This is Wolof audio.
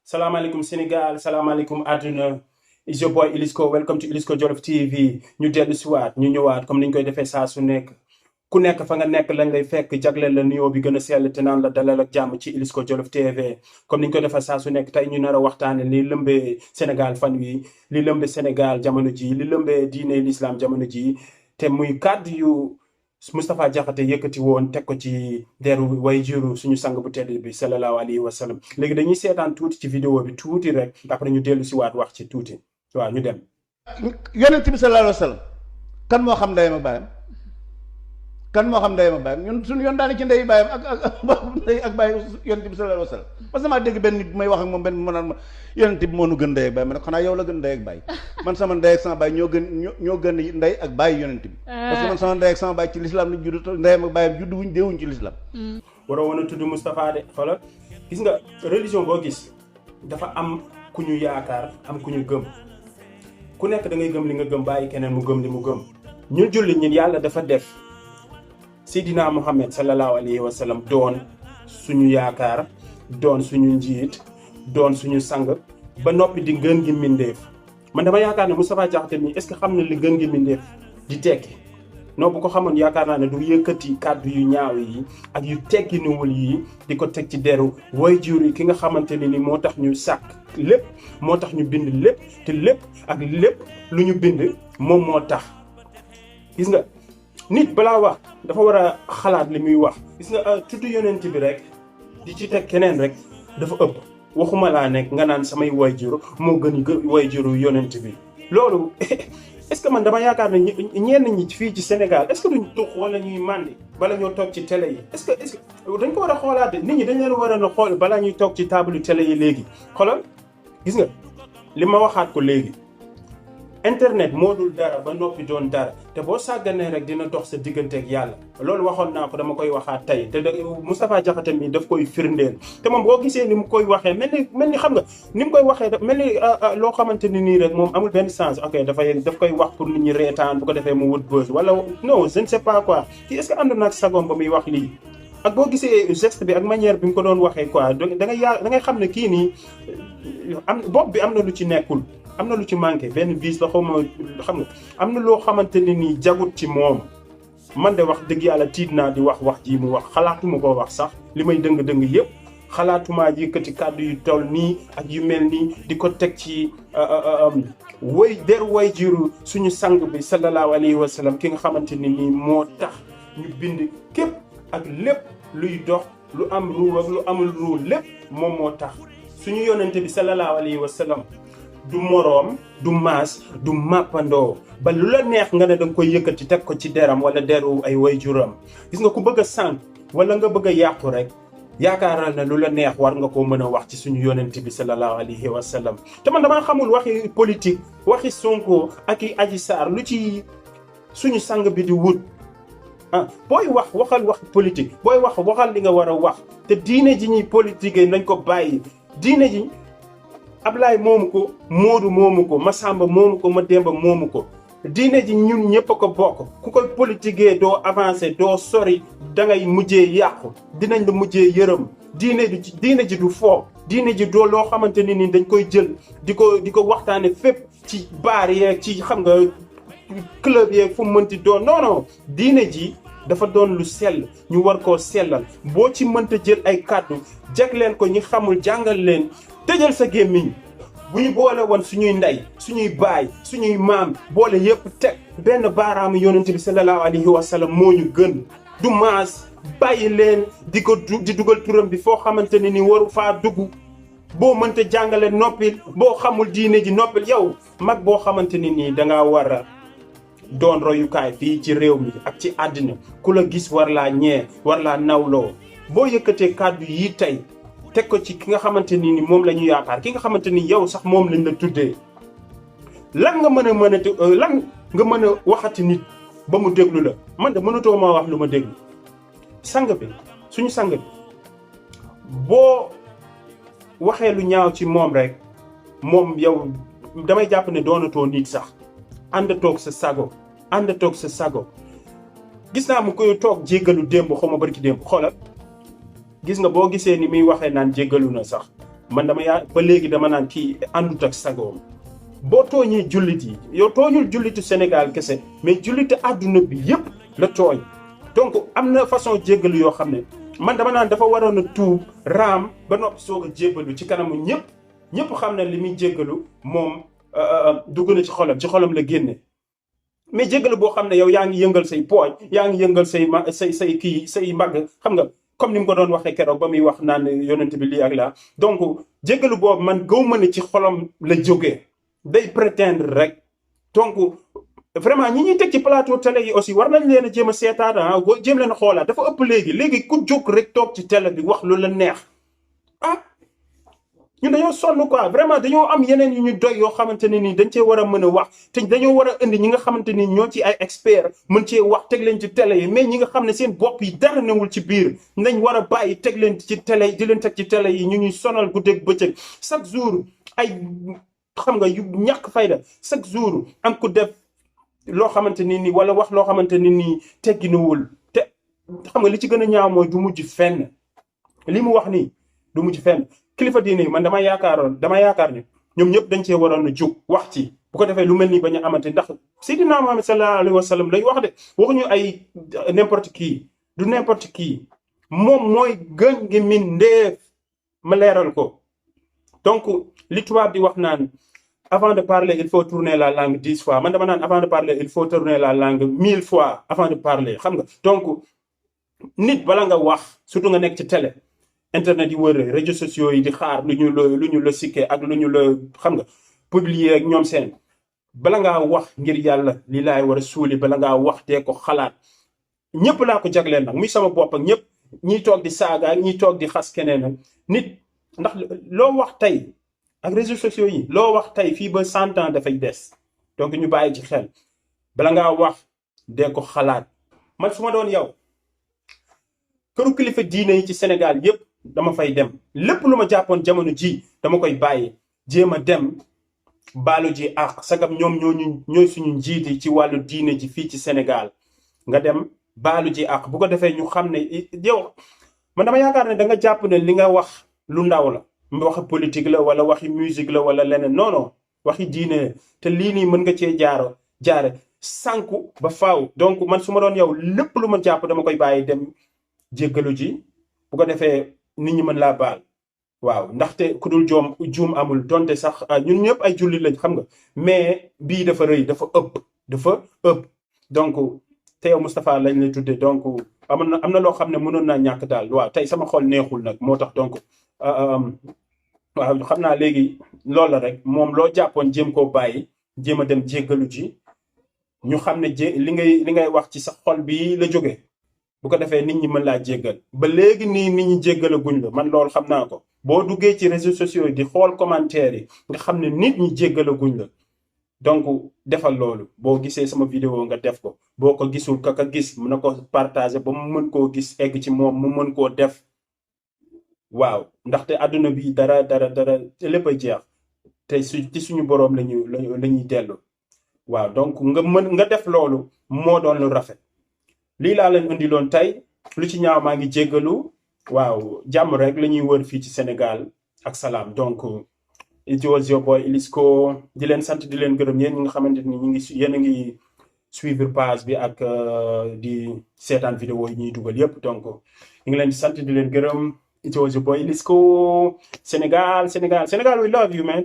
salaamaaleykum Sénégal salaamaaleykum àdduna is your boy Ilisco welcome to Ilisco Jolof TV ñu dellu si waat ñu ñëwaat comme niñ koy defee saa su nekk ku nekk fa nga nekk lañ lay fekk jagleel la nuyoo bi gën a sell te naan la dalal ak jàmm ci Ilisco Jolof TV comme niñ koy defee saa su nekk tey ñu nar a waxtaane li lëmbee Sénégal fan wi li lëmbee Sénégal jamono ji li lëmbee diine l'islam jamono ji te muy kàddu yu Moustapha Diakhaté yëkkati woon teg ko ci deru way juru suñu sang bu tedd bi sallallahu alayhi wa sallam léegi dañuy seetaan tuuti ci vidéo bi tuuti rek après ñu dellu si waat wax ci tuuti waaw ñu dem. yonent bi sallallahu alayhi wa sallam kan moo xam ndeyam ak baayam kan moo xam ndeyam ak baayam ñun suñu yoon daane ci ndey baayam ak baay yonent bi sallallahu alayhi wa sallam parce que maa dégg benn nit may wax ak moom benn mu naan ma yonent bi moo nu gën ndey ak baay ma ne xanaa yow la gën ndey ak baay man sama ndey ak sama baay ñoo gën ndey ak baay yonent bi parce que man sama ndey ak sama baay ci l'islam lañ judd ndeyam ak baayam judd wuñ deewuñ ci l'islam waroo woon a tudd Moustapha de xoolal gis nga religion boo gis dafa am ku ñu yaakaar am ku ñu gëm ku nekk da ngay gëm li nga gëm bàyyi keneen mu gëm li mu gëm ñun julli ñun yàlla dafa def Seydina Muhammad sallallahu alayhi wa sallam doon suñu yaakaar doon suñu njiit doon suñu sang ba noppi di ngën gi mindeef man dama yaakaar ne Moustapha Diakhaté mi est-ce que xam na li ngën gi mindeef di tekki non bu ko xamoon yaakaar naa ne du yëkkati kàddu yu ñaaw yi ak yu tegginuwul yi di ko teg ci deru waajur yi ki nga xamante ne ni moo tax ñu sàkk lépp moo tax ñu bind lépp te lépp ak lépp lu ñu bind moom moo tax gis nga nit balaa wax dafa war a xalaat li muy wax gis nga tudd yonent bi rek di ci teg keneen rek dafa ëpp waxuma laa nekk nga naan samay waajur moo gën waajuru yonent bi loolu est-ce que man dama yaakaar ne ñenn ñi fii ci Sénégal est-ce que duñ tux wala ñuy màndi bala ñoo toog ci télé yi est-ce que dañ ko war a xoolaat nit ñi dañ leen war a xool balaa ñuy toog ci table télé yi léegi xoolal gis nga li ma waxaat ko léegi internet moo dul dara ba noppi doon dara te boo sàgganee rek dina dox sa digganteeg yàlla loolu waxoon naa ko dama koy waxaat tey te Moustapha Diakhaté mi daf koy firndeel te moom boo gisee ni mu koy waxee mel ni xam nga ni mu koy waxee mel ni loo xamante ni nii rek moom amul benn sens ok daf koy wax pour nit ñi reetaan bu ko defee mu wut buzz wala non je ne sais pas quoi kii est-ce que ànd naag sagoom ba muy wax lii ak boo gisee geste bi ak manière bi mu ko doon waxee quoi da ngay xam ne kii nii bopp bi am na lu ci nekkul am na lu ci manqué benn vis la xaw ma xam nga am na loo xamante ne nii jagut ci moom man de wax dëgg yàlla tiit naa di wax ji mu wax xalaatuma koo wax sax li may dëng-dëng yëpp xalaatumaa yëkkati kàddu yu toll nii ak yu mel nii di ko teg ci way jiru suñu sang bi sallallahu alayhi wa sallam ki nga xamante ne nii moo tax ñu bind képp ak lépp luy dox lu am ruu ak lu amul ruu lépp moom moo tax suñu yonente bi sallallahu alayhi wa sallam du moroom du maas du màppandoo ba lu la neex nga ne danga koy yëkkati teg ko ci deram wala deru ay waajuram gis nga ku bëgg a sànq wala nga bëgg a yàqu rek yaakaaral na lu la neex war nga koo mën a wax ci suñu yonent bi sallallahu alayhi wa sallam te man damaa xamul waxi politique waxi Sonko ak i Adji Sarr lu ci suñu sang bi di wut booy waxal wax politique booy waxal li nga war a wax te diine ji ñuy politique nañ ko bàyyi diine ji Ablaye moomu ko Moodu moomu ko Masamba moomu ko Mademba moomu ko diine ji ñun ñëpp a ko bokk ku koy politiquer doo avancer doo sori dangay mujjee yàqu dinañ la mujjee yërëm diine ji du foo diine ji doo loo xamante ni nii dañ koy jël di ko waxtaane fépp ci baar yeeg ci xam nga club yeeg fu mu mënti doon non diine ji dafa doon lu sell ñu war koo sellal boo ci mënta jël ay kàddu jagleen ko ñi xamul jàngal leen tëjal sa gémmiñ bu ñu boole woon suñuy ndey suñuy baay suñuy maam boole yëpp teg benn baaraamu yonent bi sallallahu alayhi wa sallam moo ñu gën du maas bàyyi leen di dugal turam bi foo xamante ne ni waru faa dugg boo mënta jàngale noppil boo xamul diine ji noppil yow mag boo xamante ne nii dangaa war a doon royukaay fii ci réew mi ak ci àddina ku la gis war laa ñee war laa nawloo boo yëkkatee kàddu yi tey teg ko ci ki nga xamante ni moom la ñu yaakaar ki nga xamante ni yow sax moom lañ la tuddee lan nga mën a waxati nit ba mu déglu la man de mënatoo maa wax lu ma déglu sang bi suñu sang bi boo waxee lu ñaaw ci moom rek moom yow damay jàpp ne doonatoo nit sax ànd toog sa sago gis naa mu koy toog jéggalu démb xaw ma barki démb xoolal gis nga boo gisee ni muy waxee naan jéggalu na sax man dama yaa ba léegi dama naan kii àndut ak sagoom boo tooñee jullit yi yow tooñul jullitu Sénégal kese mais jullitu àdduna bi yépp la tooñ donc am na façon jéggalu yoo xam ne man dama naan dafa waroon a tuub raam ba noppi soog a jébbalu ci kanamu ñëpp xam ne li muy jéggalu moom dugg na ci xolam la génne mais jéggalu boo xam ne yow yaa ngi yëngal say pooj yaa ngi yëngal say kii say mbagg xam nga comme ni mu ko doon waxee keroog ba muy wax naan yonent bi lii ak laa donc jéggalu boobu man gaw ma ne ci xolam la jógee day prétendre rek donc vraiment ñi ñuy teg ci plateau télé yi aussi war nañ leen a jéem a seetaan jéem leen a xoolaat dafa ëpp léegi ku jóg rek toog ci télé bi wax lu la neex ñun dañoo sonn quoi vraiment dañoo am yeneen yu ñu doy yoo xamante ne nii dañ cee war a mën a wax te dañoo war a indi ñi nga xamante ni ñoo ci ay expert mën cee wax teg leen ci télé yi mais ñi nga xam ne seen bopp yi dara newul ci biir nañ war a bàyyi teg leen ci télé yi di leen teg ci télé yi ñu ñuy sonal guddeeg bëccëg chaque jour ay xam nga yu ñàkk fayda chaque jour am ku def loo xamante ni nii wala wax loo xamante ni nii tegginuwul te xam nga li ci gën a ñaaw mooy du mujj fenn li mu wax nii du mujj fenn kilifa diine yi man dama yaakaar ni ñoom ñëpp dañ cee waroon a jóg wax ci bu ko defee lu mel nii bañ a amante ndax Seydina Muhammad sallallahu alayhi wa sallam lay wax de waxuñu ay n'importe qui du n'importe qui moom mooy gën ngi min ndeef ma leeral ko donc li tubaab di wax naan avant de parler il faut tourner la langue 10 fois man dama naan avant de parler il faut tourner la langue 1000 fois avant de parler xam nga donc nit bala nga wax surtout nga nekk ci télé internet yi wër réseaux sociaux yi di xaar lu ñu la sikkee ak lu ñu la xam nga publier ak ñoom seen bala ngaa wax ngir yàlla li laay war a suuli bala ngaa wax dee ko xalaat ñëpp laa ko jagleel nag muy sama bopp ak ñëpp ñiy toog di saaga ak ñiy toog di xas keneen ak nit ndax loo wax tey ak réseaux sociaux yi loo wax tey fii ba 100 ans dafay des donc ñu bàyyi ci xel bala ngaa wax dee ko xalaat man su ma doon yow këru kilifa diine yi ci Sénégal yëpp dama fay dem lépp lu ma jàppoon jamono ji dama koy bàyyi jéem a dem baalu ji ak sagam ñoom ñooy suñu njiit yi ci wàllu diine ji fii ci Sénégal nga dem baalu ji ak bu ko defee ñu xam ne yow man dama yaakaar ne da nga jàpp ne li nga wax lu ndaw la waxi politique la wala waxi musique la wala leneen non waxi diine te lii nii mën nga cee jaare sànku ba faaw donc man su ma doon yow lépp lu ma jàpp dama koy bàyyi dem jéggalu ji bu ko defee nit ñi mën laa baal waaw ndaxte ku dul juum amul donte sax ñun ñëpp ay jullit lañ xam nga mais bii dafa rëy dafa ëpp donc te yow Moustapha lañ lay tudde donc am na loo xam ne mënoon naa ñàkk daal waaw tey sama xol neexul nag moo tax donc waaw xam naa léegi loolu la rek moom loo jàppoon jéem koo bàyyi jéem a dem jéggalu ji ñu xam ne li ngay wax ci sa xol bi la jóge bu ko defee nit ñi mën laa jéggal ba léegi nii nit ñi jéggala guñ la man loolu xam naa ko boo duggee ci réseaux sociaux yi di xool commentaire yi nga xam ne nit ñi jéggala guñ la donc defal loolu boo gisee sama vidéo nga def ko boo ko gisul ka gis mën na ko partager ba mu mën koo gis egg ci moom mu mën koo def waaw ndaxte àdduna bi dara lépp a jeex te ci suñu boroom la ñuy dellu waaw donc nga def loolu moo doon lu rafet lii laa leen indiloon tey lu ci ñaaw maa ngi jéggalu waaw jàmm rek la ñuy wër fii ci Sénégal ak salaam donc it was your boy Elisco di leen sant di leen gërëm yéen ñi nga xamante ni yéen a ngi suivre page bi ak di seetaan vidéo yi ñuy dugal yépp donc ñu ngi leen di sant di leen gërëm it was your boy Elisco Sénégal we love you man